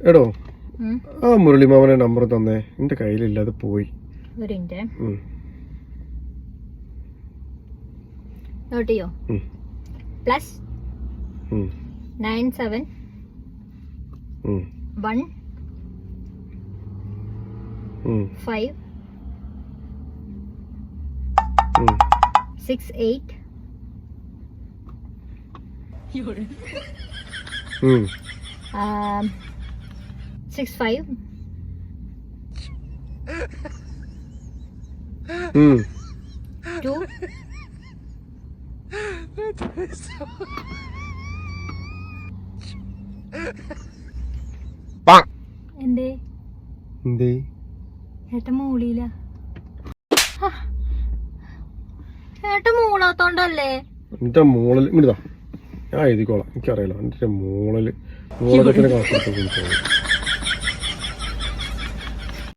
എടോ ആ മുരളിമാമനെ നമ്പർ തന്നേ, എന്റെ കയ്യിലില്ല, അത് പോയി. നോട്ട് ചെയ്യോ? +97 1 5 6 8 6 5 2 എന്തേ ഏട്ടൻ മൂളിയില്ല? ഏട്ടൻ മൂളാത്തോണ്ടല്ലേ? എന്റെ മൂളല് ഞാൻ എഴുതിക്കോളാം, എനിക്കറിയാലോ. എന്റെ മൂളല് മൂളത്തിന് കാണിച്ചു.